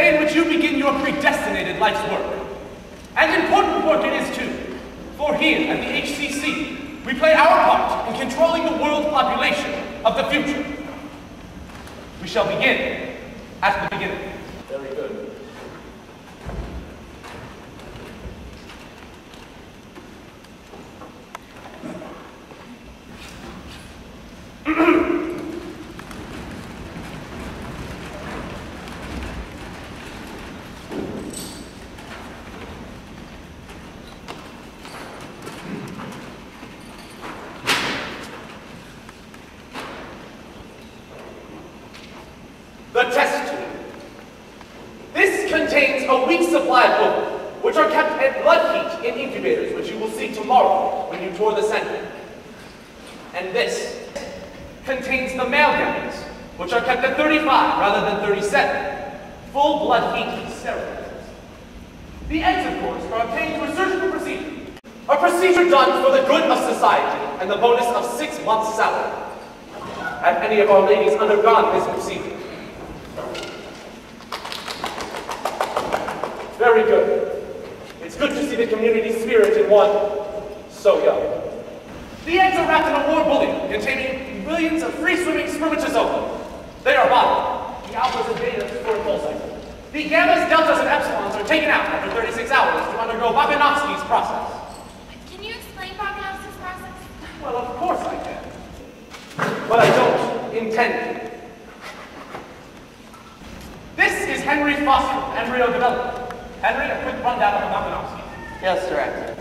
day in which you begin your predestinated life's work. And important work it is too, for here at the HCC, we play our part in controlling the world population of the future. We shall begin at the beginning. Very good. The test tube. This contains a week's supply of oil, which are kept at blood heat in incubators, which you will see tomorrow when you tour the center. And this contains the male gametes, which are kept at 35 rather than 37, full blood heat sterilizers. The eggs, of course, are obtained through a surgical procedure, a procedure done for the good of society and the bonus of 6 months' salary. Have any of our ladies undergone this procedure? Very good. It's good to see the community spirit in one so young. The eggs are wrapped in a warm bouillon containing millions of free-swimming spermatozoa. They are bonded. The alphas and betas for a full cycle. The gammas, deltas, and epsilons are taken out after 36 hours to undergo Bakanovsky's process. Can you explain Bakanovsky's process? Well, of course I can. But I don't intend to. This is Henry Foster, embryo development. Henry, a quick rundown of Bakanovsky. Yes, Director.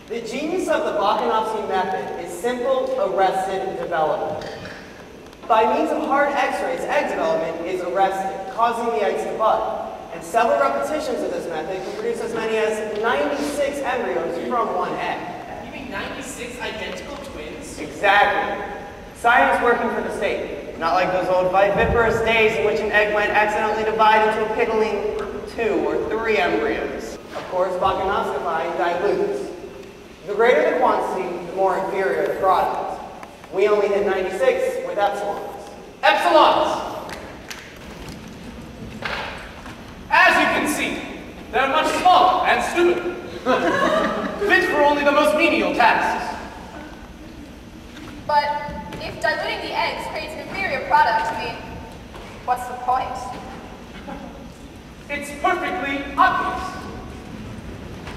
The genius of the Bakanovsky method is simple, arrested development. By means of hard X-rays, egg development is arrested, causing the eggs to bud. And several repetitions of this method can produce as many as 96 embryos from one egg. You mean 96 identical twins? Exactly. Science working for the state. Not like those old viviparous days in which an egg might accidentally divide into a piddling 2 or 3 embryos. Of course, Bakanovsky dilutes. The greater the quantity, the more inferior the product. We only hit 96 with epsilons. Epsilons! As you can see, they're much smaller and stupid. Fit for only the most menial tasks. But if diluting the eggs creates an inferior product, I mean, what's the point? It's perfectly obvious.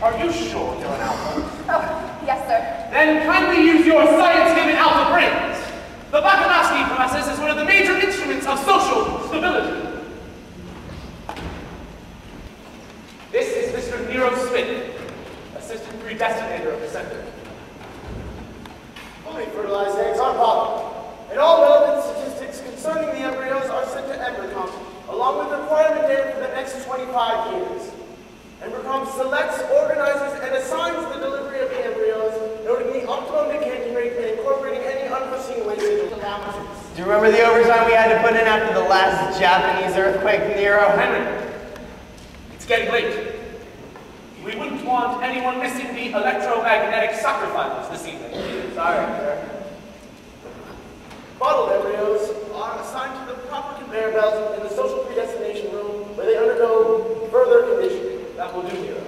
Are you sure you're an alpha? Oh, yes, sir. Then kindly use your science-given alpha brains. The Bakanovsky process is one of the major instruments of social stability. This is Mr. Nero Smith, assistant predestinator of the center. Fully fertilized eggs are bottled, and all relevant statistics concerning the embryos are sent to Embrycom, along with requirement data for the next 25 years. Embrycom selects, organizes, and assigns the delivery of the embryos, noting the optimum decanting rate and incorporating any unforeseen wastage of damages. Do you remember the overtime we had to put in after the last Japanese earthquake, Nero? Henry, it's getting late. We wouldn't want anyone missing the electromagnetic soccer finals this evening. Sorry, sir. Bottled embryos are assigned to the proper conveyor belts in the social predestination room, where they undergo further conditioning. That will do, Nero.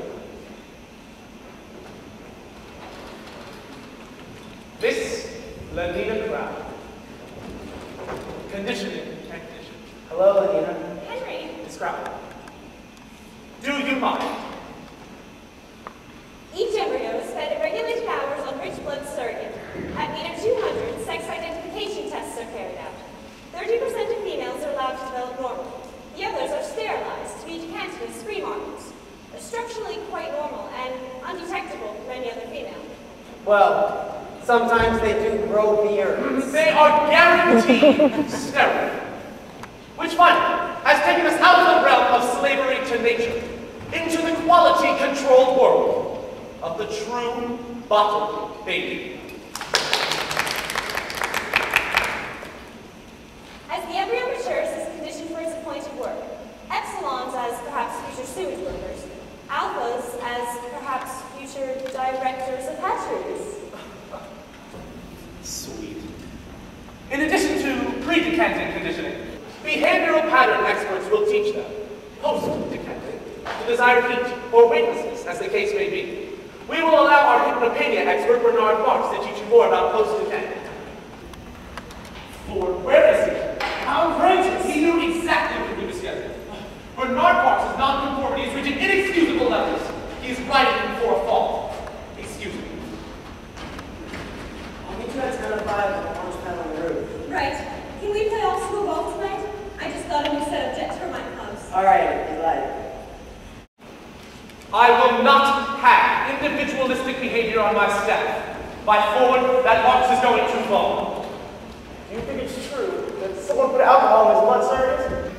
Miss Lenina Crown. Conditioning technician. Hello, Lenina. Henry. Miss Crown. Do you mind? Each embryo is fed at regulated hours on rich blood surrogate. At meter 200, sex identification tests are carried out. 30% of females are allowed to develop normally. The others are sterilized to be decanted as screen markers. They're structurally quite normal and undetectable from any other female. Well, sometimes they do grow beards. They are guaranteed sterile. Which finally has taken us out of the realm of slavery to nature into the quality-controlled world of the true bottled baby. As the embryo matures, it's conditioned for its appointed work. Epsilons as perhaps future sewage workers. Alphas as perhaps future directors of hatcheries. Sweet. In addition to pre-decanting conditioning, behavioral pattern experts will teach them post-decanting. desired heat, or weightlessness, as the case may be. We will allow our hypnopedia expert, Bernard Marks, to teach you more about post-decay. Lord, where is he? How outrageous! He knew exactly what he was getting. Bernard Marks' nonconformity is reaching inexcusable levels. He is riding for a fall. Excuse me. I'll meet you at 10:05 on the orange pad on the roof. Right. Can we play old school golf tonight? I just got a new set of jets for my clubs. All right, you like. I will not have individualistic behavior on my staff. By Ford, that Marks is going too far. Do you think it's true that someone put alcohol in his blood circuit?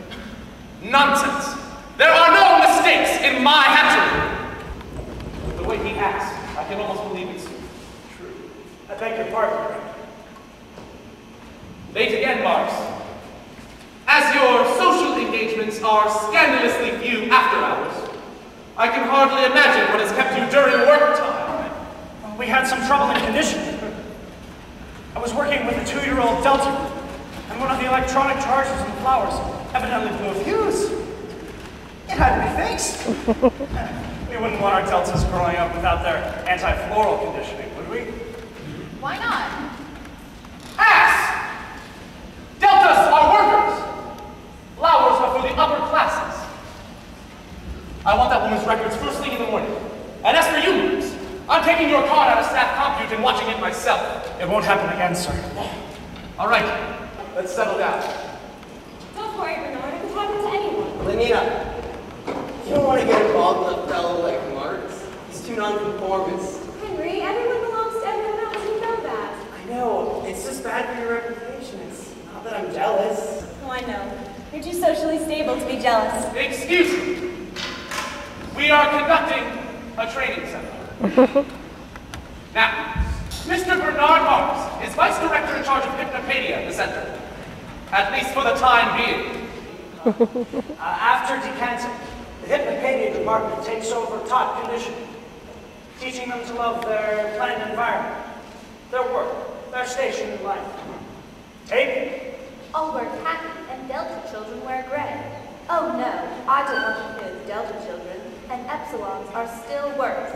Nonsense! There are no mistakes in my hatchery! The way he acts, I can almost believe it's true. I beg your pardon. Late again, Marks. As your social engagements are scandalously few after hours, I can hardly imagine what has kept you during work time. We had some trouble in conditioning. I was working with a 2-year-old Delta, and one of the electronic charges in the flowers evidently blew a fuse. It had to be fixed. We wouldn't want our Deltas growing up without their anti-floral conditioning, would we? Why not? Ass! Deltas are workers! Flowers are for the upper classes. I want that woman's records first thing in the morning. And as for you, Marks, I'm taking your card out of staff compute and watching it myself. It won't happen again, sir. All right, let's settle down. Don't worry, Bernard. It could happen to anyone. Lenina, you don't want to get involved with a fellow like Marks. He's too nonconformist. Henry, everyone belongs to everyone else. You know that. I know. It's just bad for your reputation. It's not that I'm jealous. Oh, I know. You're too socially stable to be jealous. Excuse me. We are conducting a training seminar. Now, Mr. Bernard Marks is Vice Director in charge of Hypnopedia at the center. At least for the time being. After decanting, the Hypnopedia department takes over top conditioning, teaching them to love their planned environment, their work, their station in life. Tape? All wear khaki and Delta children wear gray. Oh no, I don't want to know the Delta children, and Epsilons are still worse.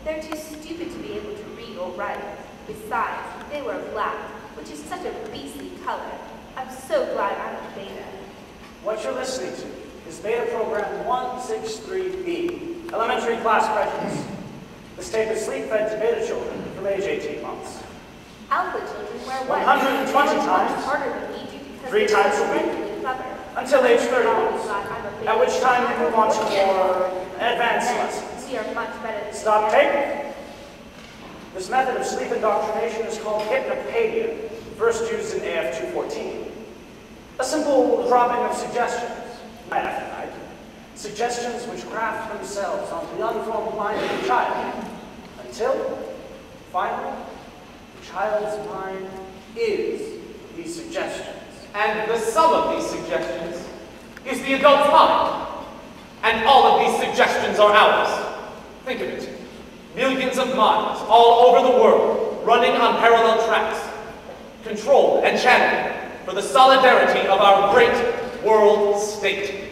They're too stupid to be able to read or write. Besides, they wear black, which is such a beastly color. I'm so glad I'm a beta. What you're listening to is Beta Program 163B, Elementary Class Prejudice. This tape is sleep-fed to beta children from age 18 months. Alpha children wear white. 120 times, Harder than we do because 3 they're times a week, incredibly clever. until age 30 I'm months, glad I'm a beta. at which time we move on to more advanced lessons. We are much better than Stop tape. This method of sleep indoctrination is called hypnopedia, first used in AF 214. A simple dropping of suggestions, night after night. Suggestions which graft themselves onto the unformed mind of the child, until, finally, the child's mind is these suggestions. And the sum of these suggestions is the adult's mind. And all of these suggestions are ours. Think of it. Millions of minds all over the world running on parallel tracks, controlled and channeled for the solidarity of our great world state.